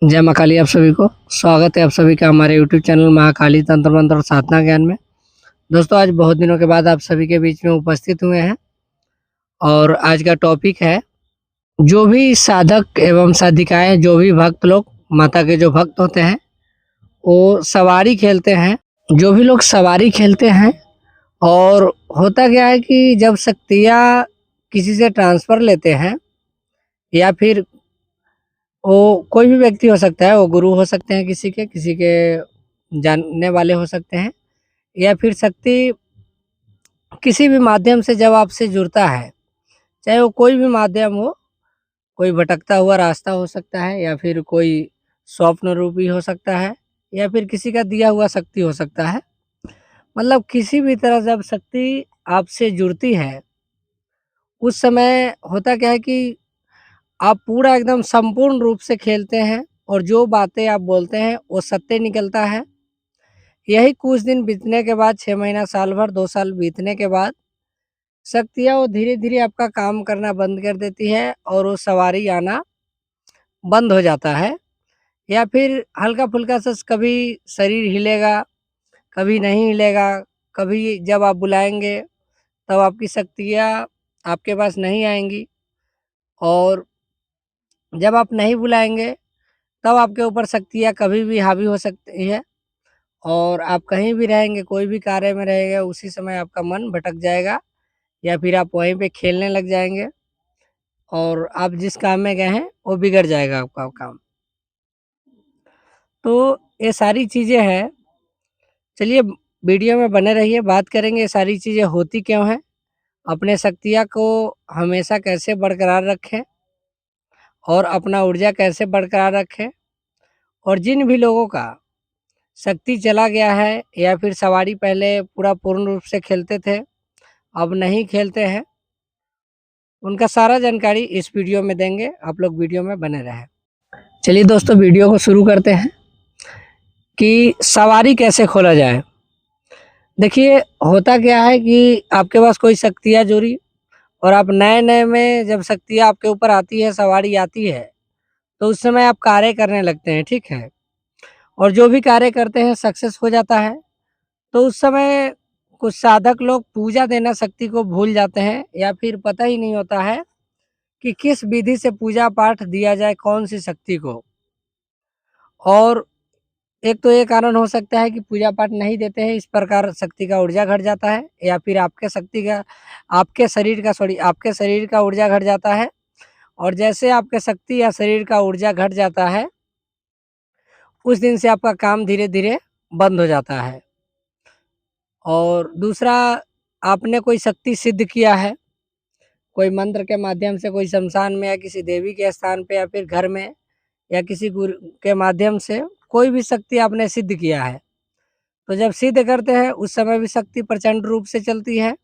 जय माँ काली। आप सभी को स्वागत है आप सभी का हमारे यूट्यूब चैनल महाकाली तंत्र मंत्र और साधना ज्ञान में। दोस्तों, आज बहुत दिनों के बाद आप सभी के बीच में उपस्थित हुए हैं और आज का टॉपिक है, जो भी साधक एवं साधिकाएं, जो भी भक्त लोग, माता के जो भक्त होते हैं, वो सवारी खेलते हैं। जो भी लोग सवारी खेलते हैं, और होता क्या है कि जब शक्तियाँ किसी से ट्रांसफ़र लेते हैं, या फिर वो कोई भी व्यक्ति हो सकता है, वो गुरु हो सकते हैं किसी के जानने वाले हो सकते हैं, या फिर शक्ति किसी भी माध्यम से जब आपसे जुड़ता है, चाहे वो कोई भी माध्यम हो, कोई भटकता हुआ रास्ता हो सकता है, या फिर कोई स्वप्न रूपी हो सकता है, या फिर किसी का दिया हुआ शक्ति हो सकता है। मतलब किसी भी तरह जब शक्ति आपसे जुड़ती है, उस समय होता क्या है कि आप पूरा एकदम संपूर्ण रूप से खेलते हैं, और जो बातें आप बोलते हैं वो सत्य निकलता है। यही कुछ दिन बीतने के बाद, 6 महीना, साल भर, 2 साल बीतने के बाद शक्तियाँ वो धीरे-धीरे आपका काम करना बंद कर देती है, और वो सवारी आना बंद हो जाता है। या फिर हल्का-फुल्का सा कभी शरीर हिलेगा, कभी नहीं हिलेगा, कभी जब आप बुलाएँगे तब आपकी शक्तियाँ आपके पास नहीं आएँगी, और जब आप नहीं बुलाएँगे तब आपके ऊपर शक्तियाँ कभी भी हावी हो सकती है, और आप कहीं भी रहेंगे, कोई भी कार्य में रहेंगे, उसी समय आपका मन भटक जाएगा, या फिर आप वहीं पे खेलने लग जाएँगे, और आप जिस काम में गए हैं वो बिगड़ जाएगा आपका काम। तो ये सारी चीज़ें हैं। चलिए, वीडियो में बने रहिए, बात करेंगे ये सारी चीज़ें होती क्यों हैं, अपने शक्तियाँ को हमेशा कैसे बरकरार रखें, और अपना ऊर्जा कैसे बरकरार रखें, और जिन भी लोगों का शक्ति चला गया है, या फिर सवारी पहले पूरा पूर्ण रूप से खेलते थे, अब नहीं खेलते हैं, उनका सारा जानकारी इस वीडियो में देंगे। आप लोग वीडियो में बने रहें। चलिए दोस्तों, वीडियो को शुरू करते हैं कि सवारी कैसे खोला जाए। देखिए, होता क्या है कि आपके पास कोई शक्तियाँ जुड़ी, और आप नए-नए में जब शक्तियाँ आपके ऊपर आती है, सवारी आती है, तो उस समय आप कार्य करने लगते हैं, ठीक है? और जो भी कार्य करते हैं सक्सेस हो जाता है। तो उस समय कुछ साधक लोग पूजा देना शक्ति को भूल जाते हैं, या फिर पता ही नहीं होता है कि किस विधि से पूजा पाठ दिया जाए, कौन-सी शक्ति को। और एक तो ये कारण हो सकता है कि पूजा पाठ नहीं देते हैं, इस प्रकार शक्ति का ऊर्जा घट जाता है, या फिर आपके शरीर का ऊर्जा घट जाता है, और जैसे आपके शक्ति या शरीर का ऊर्जा घट जाता है, उस दिन से आपका काम धीरे-धीरे बंद हो जाता है। और दूसरा, आपने कोई शक्ति सिद्ध किया है, कोई मंत्र के माध्यम से, कोई शमशान में या किसी देवी के स्थान पे, या फिर घर में, या किसी गुरु के माध्यम से कोई भी शक्ति आपने सिद्ध किया है। तो जब सिद्ध करते हैं, उस समय भी शक्ति प्रचंड रूप से चलती है,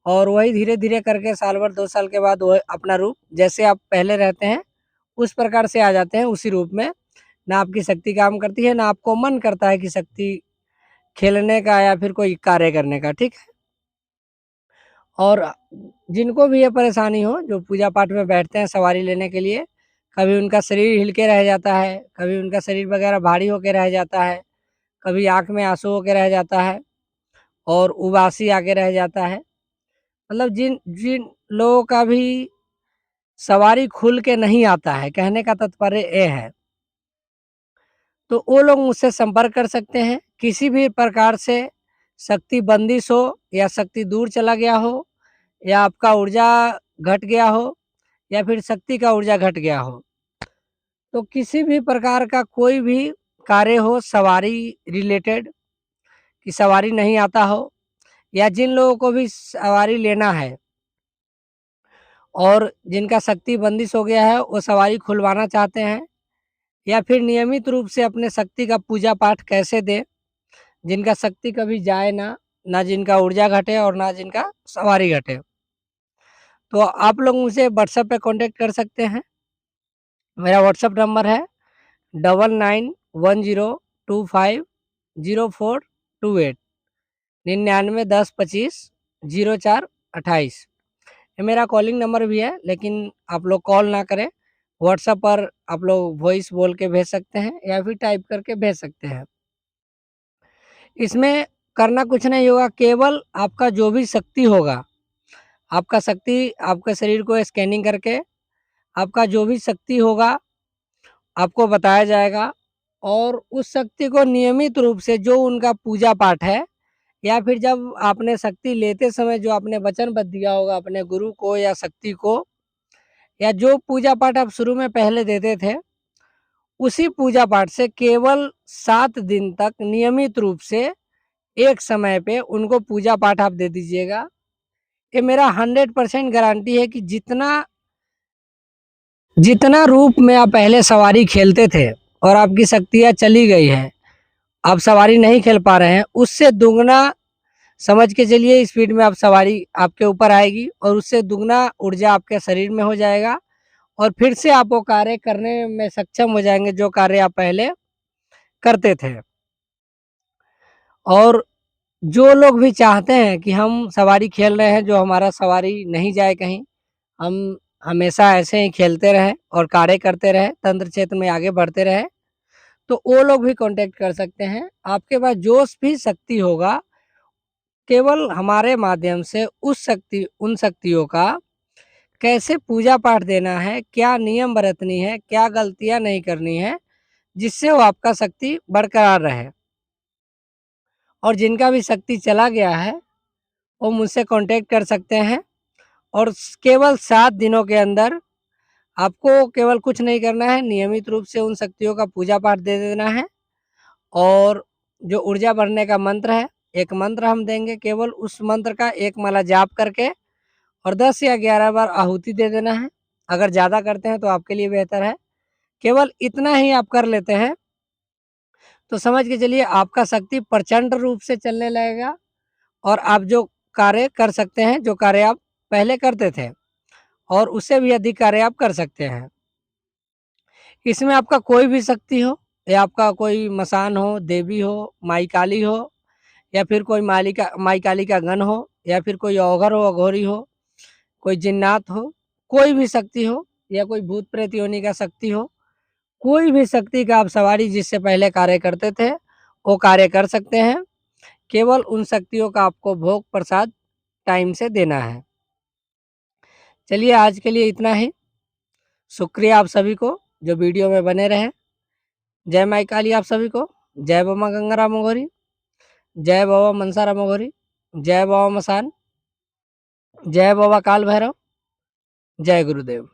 और वही धीरे-धीरे करके साल भर, 2 साल के बाद वह अपना रूप, जैसे आप पहले रहते हैं, उस प्रकार से आ जाते हैं, उसी रूप में। ना आपकी शक्ति काम करती है, ना आपको मन करता है कि शक्ति खेलने का या फिर कोई कार्य करने का, ठीक है? और जिनको भी ये परेशानी हो, जो पूजा पाठ में बैठते हैं सवारी लेने के लिए, कभी उनका शरीर हिल के रह जाता है, कभी उनका शरीर वगैरह भारी होके रह जाता है, कभी आँख में आँसू होके रह जाता है, और उबासी आके रह जाता है। मतलब जिन जिन लोगों का भी सवारी खुल के नहीं आता है, कहने का तात्पर्य ये है, तो वो लोग मुझसे संपर्क कर सकते हैं। किसी भी प्रकार से शक्ति बंदिश हो, या शक्ति दूर चला गया हो, या आपका ऊर्जा घट गया हो, या फिर शक्ति का ऊर्जा घट गया हो, तो किसी भी प्रकार का कोई भी कार्य हो सवारी रिलेटेड, कि सवारी नहीं आता हो, या जिन लोगों को भी सवारी लेना है, और जिनका शक्ति बंदिश हो गया है, वो सवारी खुलवाना चाहते हैं, या फिर नियमित रूप से अपने शक्ति का पूजा पाठ कैसे दें, जिनका शक्ति कभी जाए ना, ना जिनका ऊर्जा घटे और ना जिनका सवारी घटे। तो आप लोग मुझसे व्हाट्सएप पे कॉन्टैक्ट कर सकते हैं। मेरा व्हाट्सएप नंबर है 9910250428, 9910250428। ये मेरा कॉलिंग नंबर भी है, लेकिन आप लोग कॉल ना करें, व्हाट्सएप पर आप लोग वॉइस बोल के भेज सकते हैं या फिर टाइप करके भेज सकते हैं। इसमें करना कुछ नहीं होगा, केवल आपका जो भी शक्ति होगा, आपका शक्ति आपके शरीर को स्कैनिंग करके आपका जो भी शक्ति होगा आपको बताया जाएगा, और उस शक्ति को नियमित रूप से जो उनका पूजा पाठ है, या फिर जब आपने शक्ति लेते समय जो आपने वचनबद्ध दिया होगा अपने गुरु को या शक्ति को, या जो पूजा पाठ आप शुरू में पहले देते थे, उसी पूजा पाठ से केवल 7 दिन तक नियमित रूप से एक समय पे उनको पूजा पाठ आप दे दीजिएगा। ये मेरा 100% गारंटी है कि जितना जितना रूप में आप पहले सवारी खेलते थे और आपकी शक्तियाँ चली गई हैं, आप सवारी नहीं खेल पा रहे हैं, उससे दुगना समझ के चलिए स्पीड में आप सवारी आपके ऊपर आएगी, और उससे दुगना ऊर्जा आपके शरीर में हो जाएगा, और फिर से आप वो कार्य करने में सक्षम हो जाएंगे जो कार्य आप पहले करते थे। और जो लोग भी चाहते हैं कि हम सवारी खेल रहे हैं, जो हमारा सवारी नहीं जाए कहीं, हम हमेशा ऐसे ही खेलते रहें और कार्य करते रहें, तंत्र क्षेत्र में आगे बढ़ते रहें, तो वो लोग भी कांटेक्ट कर सकते हैं। आपके पास जो भी शक्ति होगा, केवल हमारे माध्यम से उन शक्तियों का कैसे पूजा पाठ देना है, क्या नियम बरतनी है, क्या गलतियां नहीं करनी है, जिससे वो आपका शक्ति बरकरार रहे। और जिनका भी शक्ति चला गया है वो मुझसे कांटेक्ट कर सकते हैं, और केवल 7 दिनों के अंदर आपको केवल कुछ नहीं करना है, नियमित रूप से उन शक्तियों का पूजा पाठ दे देना है। और जो ऊर्जा बढ़ने का मंत्र है, एक मंत्र हम देंगे, केवल उस मंत्र का एक माला जाप करके और 10 या 11 बार आहुति दे देना है। अगर ज़्यादा करते हैं तो आपके लिए बेहतर है। केवल इतना ही आप कर लेते हैं तो समझ के चलिए आपका शक्ति प्रचंड रूप से चलने लगेगा, और आप जो कार्य कर सकते हैं, जो कार्य आप पहले करते थे, और उससे भी अधिक कार्य आप कर सकते हैं। इसमें आपका कोई भी शक्ति हो, या आपका कोई मसान हो, देवी हो, माई काली हो, या फिर कोई माई काली का गण हो, या फिर कोई औघर हो, अघोरी हो, कोई जिन्नात हो, कोई भी शक्ति हो, या कोई भूत प्रेत योनि का शक्ति हो, कोई भी शक्ति का आप सवारी जिससे पहले कार्य करते थे वो कार्य कर सकते हैं। केवल उन शक्तियों का आपको भोग प्रसाद टाइम से देना है। चलिए आज के लिए इतना ही। शुक्रिया आप सभी को जो वीडियो में बने रहे। जय माई काली आप सभी को। जय बाबा गंगाराम अघोरी, जय बाबा मनसाराम अघोरी, जय बाबा मसान, जय बाबा काल भैरव, जय गुरुदेव।